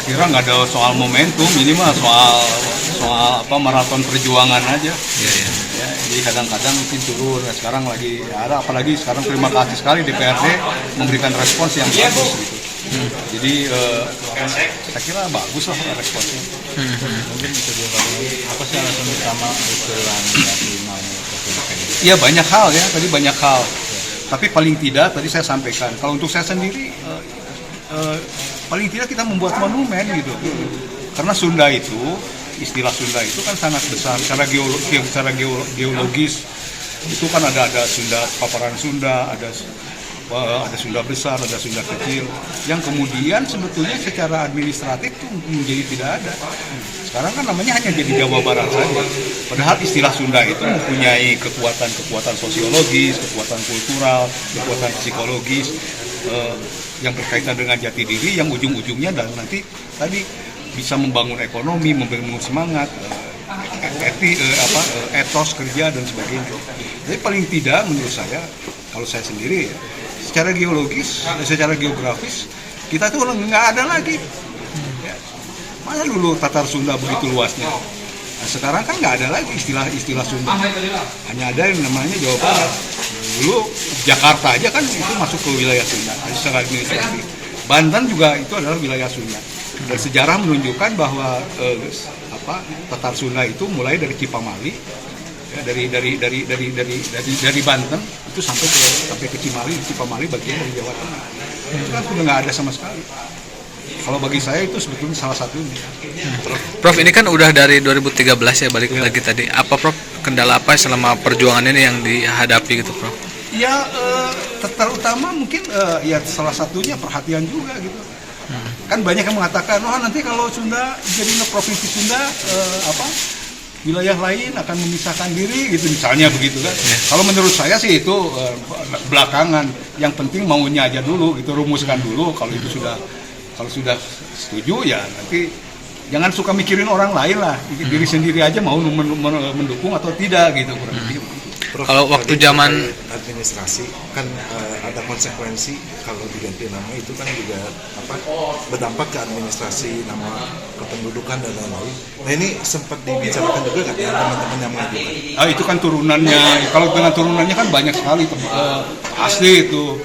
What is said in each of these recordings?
kira nggak ada soal momentum, ini mah soal apa maraton perjuangan aja. Iya, iya. Ya, jadi kadang-kadang mungkin turun. Nah, sekarang lagi ada, apalagi sekarang terima kasih sekali DPRD memberikan respons yang bagus gitu. Jadi saya kira bagus lah responsnya. Mungkin bisa dibangun apa sih alasan utama usulan dari mau Iya banyak hal ya, tadi banyak hal. Tapi paling tidak tadi saya sampaikan, kalau untuk saya sendiri paling tidak kita membuat monumen gitu. Karena Sunda itu, istilah Sunda itu kan sangat besar secara geologis. Itu kan ada Sunda, paparan Sunda, ada Sunda besar, ada Sunda kecil, yang kemudian sebetulnya secara administratif itu menjadi tidak ada. Sekarang kan namanya hanya jadi Jawa Barat saja. Padahal istilah Sunda itu mempunyai kekuatan sosiologis, kekuatan kultural, kekuatan psikologis yang berkaitan dengan jati diri, yang ujung-ujungnya dan nanti tadi bisa membangun ekonomi, membangun semangat, etos kerja dan sebagainya. Jadi paling tidak menurut saya, kalau saya sendiri ya, secara geologis, secara geografis kita tuh nggak ada lagi. Ya. Mana dulu Tatar Sunda begitu luasnya. Nah, sekarang kan nggak ada lagi istilah Sunda. Hanya ada yang namanya Jawa Barat. Dulu Jakarta aja kan itu masuk ke wilayah Sunda secara administratif. Banten juga itu adalah wilayah Sunda. Dan sejarah menunjukkan bahwa Tatar Sunda itu mulai dari Cipamali, ya, dari Banten itu sampai ke Cipamali bagian dari Jawa Tengah. Itu kan sudah nggak ada sama sekali. Kalau bagi saya itu sebetulnya salah satunya. Prof, ini kan udah dari 2013 ya, balik lagi tadi. Apa Prof, kendala apa selama perjuangan ini yang dihadapi gitu Prof? Ya terutama mungkin ya salah satunya perhatian juga gitu. Kan banyak yang mengatakan, nanti kalau Sunda jadi provinsi Sunda wilayah lain akan memisahkan diri gitu misalnya begitu kan. Kalau menurut saya sih itu belakangan. Yang penting maunya aja dulu gitu, rumuskan dulu. Kalau sudah setuju ya nanti jangan suka mikirin orang lain lah, diri sendiri aja mau mendukung atau tidak gitu kurang lebih. Kalau waktu zaman administrasi kan ada konsekuensi kalau diganti nama itu kan juga berdampak ke administrasi, nama kependudukan dan lain-lain. Nah ini sempat dibicarakan juga nggak dengan teman-teman yang mengajukan? Itu kan turunannya. Kalau dengan turunannya kan banyak sekali asli itu.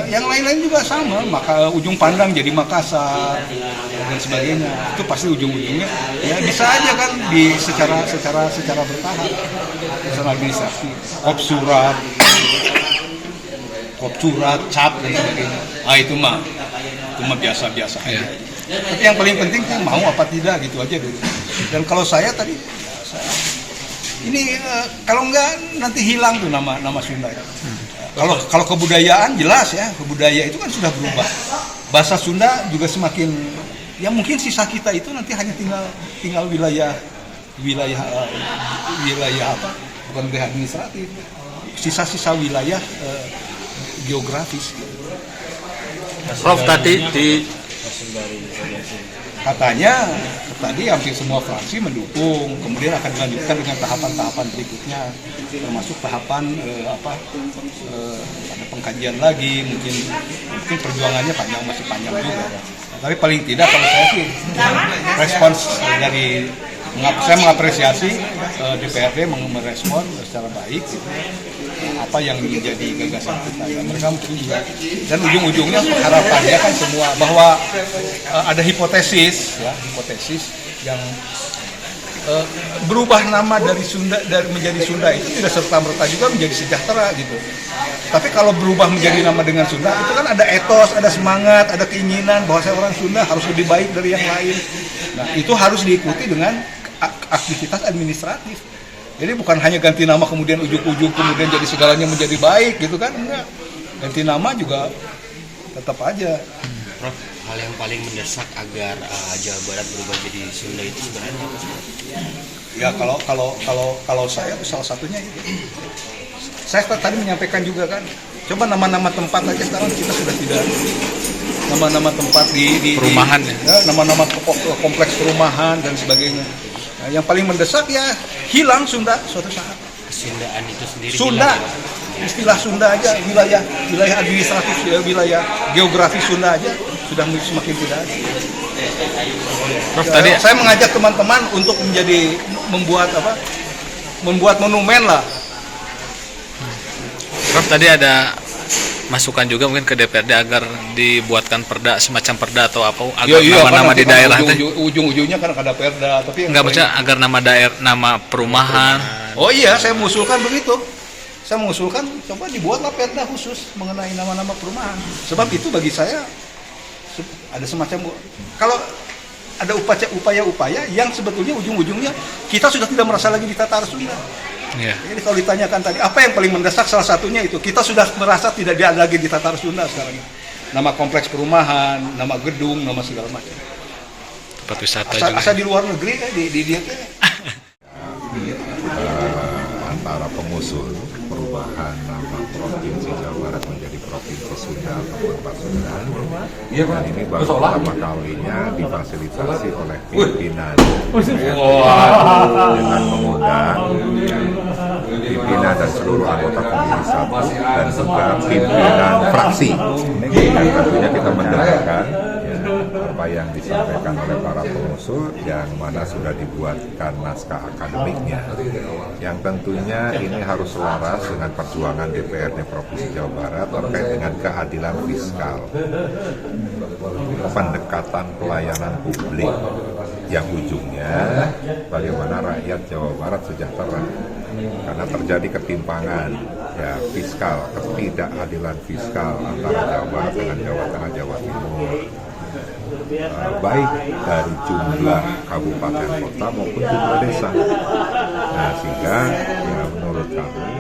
Yang lain-lain juga sama, maka ujung pandang jadi Makassar dan sebagainya. Itu pasti ujung-ujungnya ya bisa aja kan secara bertahap. Misalnya administrasi, kop surat, cap dan sebagainya. Itu mah biasa-biasa aja. Tapi yang paling penting sih mau apa tidak gitu aja dulu. Dan kalau saya tadi ini kalau enggak nanti hilang tuh nama Sunda. Kalau kebudayaan jelas ya, kebudayaan itu kan sudah berubah. Bahasa Sunda juga semakin, ya mungkin sisa kita itu nanti hanya tinggal wilayah bukan wilayah administratif, sisa-sisa wilayah geografis. Prof tadi katanya tadi hampir semua fraksi mendukung, kemudian akan dilanjutkan dengan tahapan-tahapan berikutnya, termasuk tahapan ada pengkajian lagi, mungkin perjuangannya masih panjang juga. Tapi paling tidak kalau saya sih respons dari saya mengapresiasi DPRD merespon secara baik gitu, apa yang menjadi gagasan kita. Ya, mereka mungkin juga dan ujung-ujungnya harapannya kan semua bahwa ada hipotesis yang berubah nama dari Sunda menjadi Sunda itu tidak serta-merta juga menjadi sejahtera gitu. Tapi kalau berubah menjadi nama dengan Sunda itu kan ada etos, ada semangat, ada keinginan bahwa saya orang Sunda harus lebih baik dari yang lain. Nah, itu harus diikuti dengan aktivitas administratif. Jadi bukan hanya ganti nama kemudian ujuk-ujuk kemudian jadi segalanya menjadi baik gitu kan, enggak. Ganti nama juga tetap aja. Prof, hal yang paling mendesak agar Jawa Barat berubah jadi Sunda itu sebenarnya apa sih? Ya kalau saya salah satunya itu. Saya tadi menyampaikan juga kan, coba nama-nama tempat aja sekarang kita sudah tidak nama-nama tempat di perumahan nama-nama kompleks perumahan dan sebagainya. Nah, yang paling mendesak ya hilang Sunda suatu saat. Sundaan itu sendiri. Sunda, istilah Sunda aja, wilayah administratif, wilayah geografis Sunda aja sudah semakin tidak ada. Prof tadi Saya mengajak teman-teman untuk membuat monumen lah. Prof tadi ada masukan juga mungkin ke DPRD agar dibuatkan perda, semacam perda atau apa agar nama-nama di daerah teh. Ujung-ujungnya kan ada perda, tapi Enggak, maksudnya agar nama daerah, nama perumahan. Oh iya, saya mengusulkan begitu. Saya mengusulkan coba dibuatlah perda khusus mengenai nama-nama perumahan. Sebab itu bagi saya ada semacam, kalau ada upaya-upaya yang sebetulnya ujung-ujungnya kita sudah tidak merasa lagi di tata Sunda. Iya. Jadi kalau ditanyakan tadi apa yang paling mendesak, salah satunya itu kita sudah merasa tidak ada lagi di tata Sunda sekarang. Nama kompleks perumahan, nama gedung, nama segala macam. Tempat wisata juga. Asal di luar negeri kan di dia kan. Antara pengusul perubahan nama Provinsi Jawa Barat menjadi Provinsi Sunda ataupun Pasundan, dan ini baru pertama kalinya difasilitasi oleh pimpinan dengan mengundang pimpinan dan seluruh anggota Komisi 1 dan juga pimpinan fraksi. Dan tentunya kita mendengarkan apa yang disampaikan oleh para pengusul yang mana sudah dibuatkan naskah akademiknya, yang tentunya ini harus selaras dengan perjuangan DPRD Provinsi Jawa Barat terkait dengan keadilan fiskal, pendekatan pelayanan publik yang ujungnya bagaimana rakyat Jawa Barat sejahtera, karena terjadi ketimpangan ya fiskal, ketidakadilan fiskal antara Jawa Barat dengan Jawa Tengah, Jawa Timur, baik dari jumlah kabupaten kota maupun jumlah desa. Nah, sehingga ya menurut kami